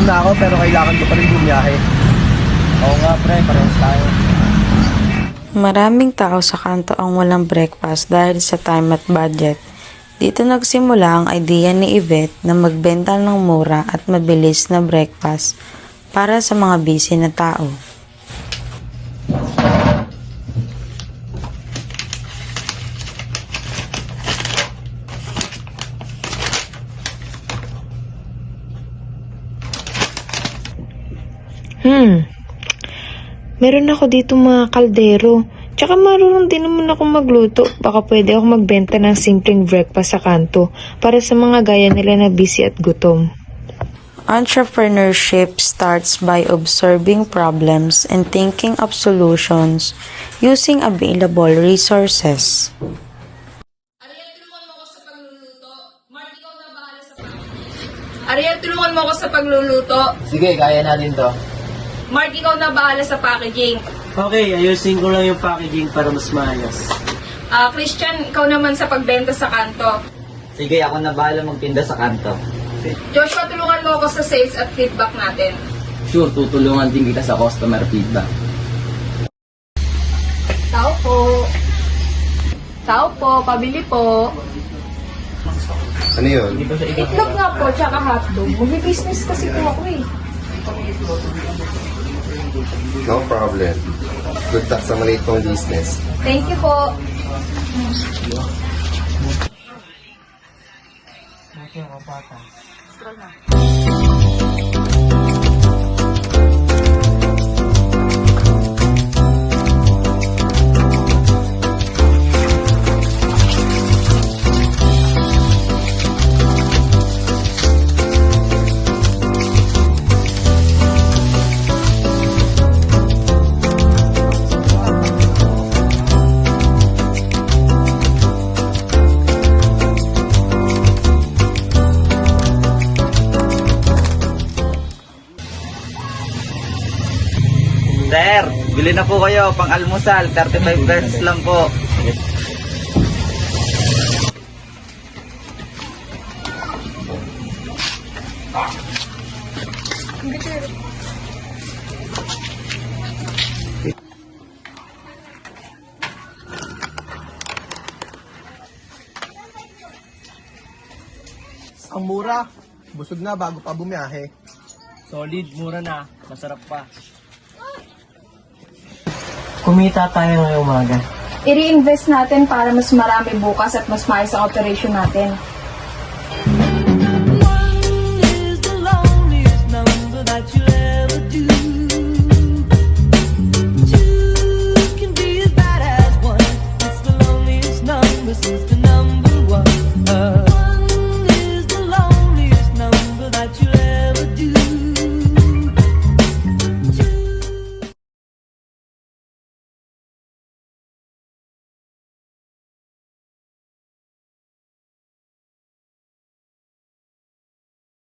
na ako pero kailangan ko pa rin bumiyahe. Oo nga pre, parehas tayo. Maraming tao sa kanto ang walang breakfast dahil sa time at budget. Dito nagsimula ang idea ni Yvette na magbenta ng mura at mabilis na breakfast para sa mga busy na tao. Meron ako dito mga kaldero. Tsaka marunong din naman ako magluto. Baka pwede ako magbenta ng simpleng breakfast sa kanto para sa mga gaya nila na busy at gutom. Entrepreneurship starts by observing problems and thinking of solutions using available resources. Ariel, tulungan mo ako sa pagluluto. Sige, kaya natin to. Mark, ikaw na bahala sa packaging. Okay, ayusin ko lang yung packaging para mas maayos. Christian, ikaw naman sa pagbenta sa kanto. Sige, ako na bahala magtinda sa kanto. Joshua, tulungan mo ako sa sales at feedback natin. Sure, tutulungan din kita sa customer feedback. Tao po. Tao po, pabili po. Ano yun? Itlog nga po, tsaka hotdog. Mag-business kasi po ako eh. No problem. Good luck sa maliit kong business. Thank you po. Sir, bili na po kayo pang almusal, 35 pesos lang po. Ang mura. Busog na bago pa bumiyahe. Solid, mura na, masarap pa. Kumita tayo ngayong umaga. I-reinvest natin para mas marami bukas at mas maayos ang operation natin. One is the loneliest number that you'll ever do. Two can be as bad as one. It's the loneliest number since the